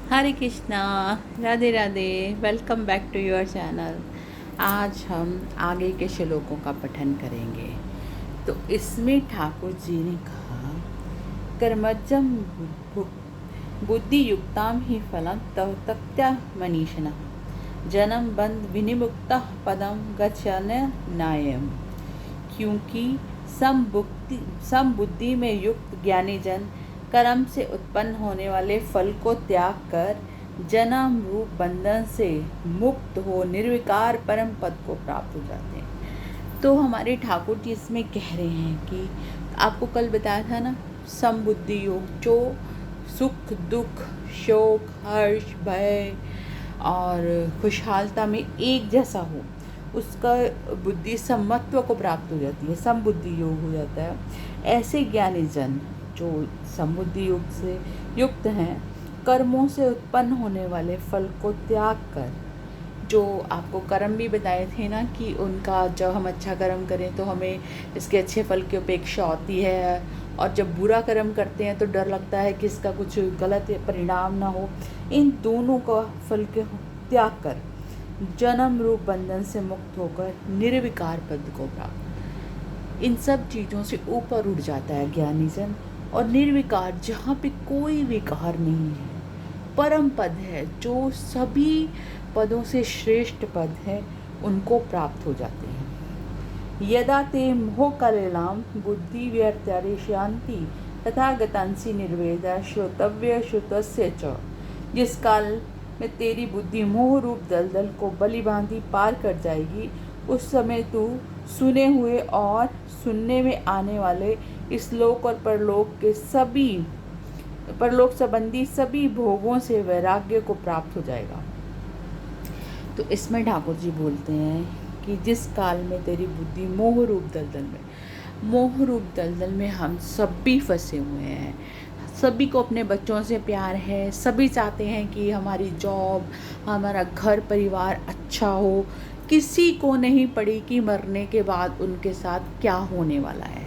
Hare Krishna, Radhe Radhe. Welcome back to your channel. आज हम आगे के श्लोकों का पठन करेंगे। तो इसमें ठाकुर जी ने कहा, कर्मजम बुद्धि युक्ताम ही फलम तव तत्या मनीषिण जन्म बंध विनिमुक्त पदम गच्छन नायम। क्योंकि समबुद्धि में युक्त ज्ञानी जन कर्म से उत्पन्न होने वाले फल को त्याग कर जन्म रूप बंधन से मुक्त हो निर्विकार परम पद को प्राप्त हो जाते हैं। तो हमारे ठाकुर जी इसमें कह रहे हैं कि आपको कल बताया था ना, समबुद्धि योग जो सुख दुख शोक हर्ष भय और खुशहालता में एक जैसा हो, उसका बुद्धि समत्व को प्राप्त हो जाती है, समबुद्धि योग हो जाता है। ऐसे ज्ञानी जन जो समबुद्धि योग से युक्त हैं, कर्मों से उत्पन्न होने वाले फल को त्याग कर, जो आपको कर्म भी बताए थे ना कि उनका जब हम अच्छा कर्म करें तो हमें इसके अच्छे फल की अपेक्षा होती है, और जब बुरा कर्म करते हैं तो डर लगता है कि इसका कुछ गलत परिणाम ना हो। इन दोनों का फल के त्याग कर जन्म रूप बंधन से मुक्त होकर निर्विकार पद को प्राप्त, इन सब चीज़ों से ऊपर उठ जाता है ज्ञानी जन। और निर्विकार जहाँ पे कोई विकार नहीं है, परम पद है जो सभी पदों से श्रेष्ठ पद है, उनको प्राप्त हो जाते हैं। यदा ते मोह कलेलाम बुद्धि व्यर्त्यारे शांति तथा गतांसी निर्वेदा श्रोतव्य श्रुतस्य च। जिस काल में तेरी बुद्धि मोह रूप दलदल को बलि बांधी पार कर जाएगी, उस समय तू सुने हुए और सुनने में आने इस श्लोक और परलोक संबंधी सभी भोगों से वैराग्य को प्राप्त हो जाएगा। तो इसमें ठाकुर जी बोलते हैं कि जिस काल में तेरी बुद्धि मोह रूप दलदल में हम सभी फंसे हुए हैं, सभी को अपने बच्चों से प्यार है, सभी चाहते हैं कि हमारी जॉब, हमारा घर परिवार अच्छा हो, किसी को नहीं पड़ी कि मरने के बाद उनके साथ क्या होने वाला है।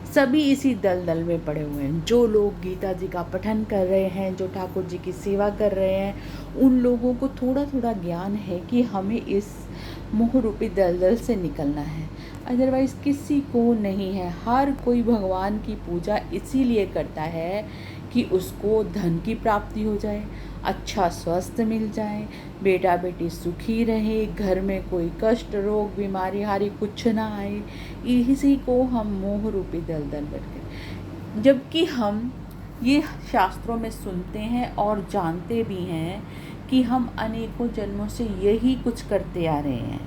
सभी इसी दलदल में पड़े हुए हैं। जो लोग गीता जी का पठन कर रहे हैं, जो ठाकुर जी की सेवा कर रहे हैं, उन लोगों को थोड़ा थोड़ा ज्ञान है कि हमें इस मोह रूपी दलदल से निकलना है, अदरवाइज़ किसी को नहीं है। हर कोई भगवान की पूजा इसीलिए करता है कि उसको धन की प्राप्ति हो जाए, अच्छा स्वास्थ्य मिल जाए, बेटा बेटी सुखी रहे, घर में कोई कष्ट रोग बीमारी हारी कुछ ना आए। इसी को हम मोह रूपी दलदल करके, जबकि हम ये शास्त्रों में सुनते हैं और जानते भी हैं कि हम अनेकों जन्मों से यही कुछ करते आ रहे हैं,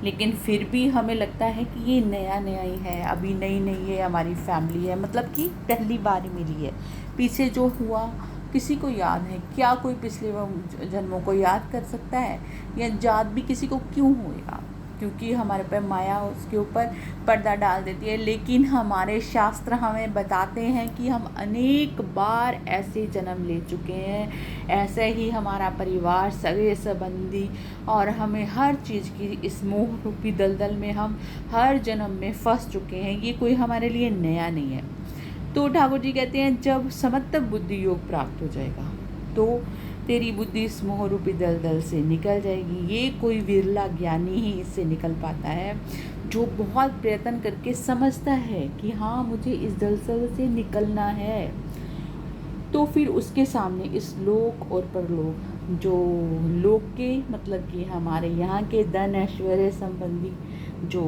लेकिन फिर भी हमें लगता है कि ये नया नया ही है, अभी नई नई है हमारी फैमिली है, मतलब कि पहली बार मिली है। पीछे जो हुआ किसी को याद है क्या? कोई पिछले जन्मों को याद कर सकता है? या याद भी किसी को क्यों होएगा? क्योंकि हमारे पे माया उसके ऊपर पर्दा डाल देती है। लेकिन हमारे शास्त्र हमें बताते हैं कि हम अनेक बार ऐसे जन्म ले चुके हैं, ऐसे ही हमारा परिवार, सगे संबंधी, और हमें हर चीज़ की इस मोह रूपी दलदल में हम हर जन्म में फंस चुके हैं। ये कोई हमारे लिए नया नहीं है। तो ठाकुर जी कहते हैं जब समत्व बुद्धि योग प्राप्त हो जाएगा तो तेरी बुद्धि इस मोह रूपी दलदल से निकल जाएगी। ये कोई विरला ज्ञानी ही इससे निकल पाता है, जो बहुत प्रयत्न करके समझता है कि हाँ मुझे इस दलदल से निकलना है। तो फिर उसके सामने इस लोक और परलोक, जो लोक के मतलब कि हमारे यहाँ के धन ऐश्वर्य संबंधी जो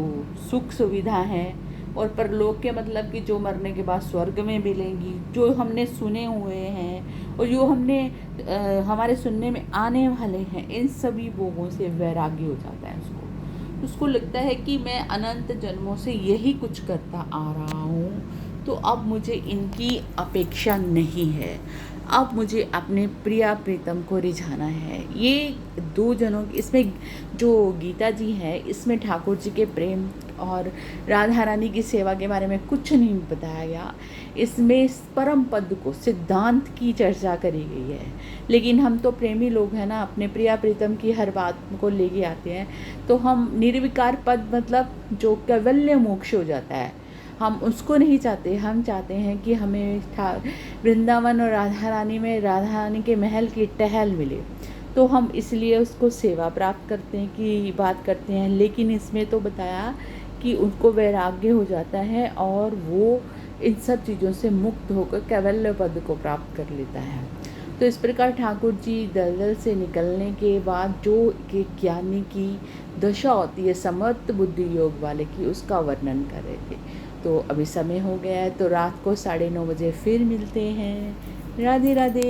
सुख सुविधा है, और परलोक के मतलब कि जो मरने के बाद स्वर्ग में मिलेंगी, जो हमने सुने हुए हैं और जो हमारे सुनने में आने वाले हैं, इन सभी भोगों से वैराग्य हो जाता है उसको लगता है कि मैं अनंत जन्मों से यही कुछ करता आ रहा हूँ, तो अब मुझे इनकी अपेक्षा नहीं है, अब मुझे अपने प्रिया प्रीतम को रिझाना है। ये दो जनों इसमें जो गीता जी है, इसमें ठाकुर जी के प्रेम और राधा रानी की सेवा के बारे में कुछ नहीं बताया गया। इसमें परम पद को, सिद्धांत की चर्चा करी गई है। लेकिन हम तो प्रेमी लोग हैं ना, अपने प्रिया प्रीतम की हर बात को लेके आते हैं, तो हम निर्विकार पद मतलब जो कैवल्य मोक्ष हो जाता है, हम उसको नहीं चाहते, हम चाहते हैं कि हमें वृंदावन और राधा रानी में राधा रानी के महल की टहल मिले। तो हम इसलिए उसको सेवा प्राप्त करते हैं की बात करते हैं। लेकिन इसमें तो बताया कि उनको वैराग्य हो जाता है और वो इन सब चीज़ों से मुक्त होकर कैवल्य पद को प्राप्त कर लेता है। तो इस प्रकार ठाकुर जी दलदल से निकलने के बाद जो एक ज्ञानी की दशा होती है समर्थ बुद्धि योग वाले की, उसका वर्णन कर रहे थे। तो अभी समय हो गया है, तो रात को 9:30 बजे फिर मिलते हैं। राधे राधे।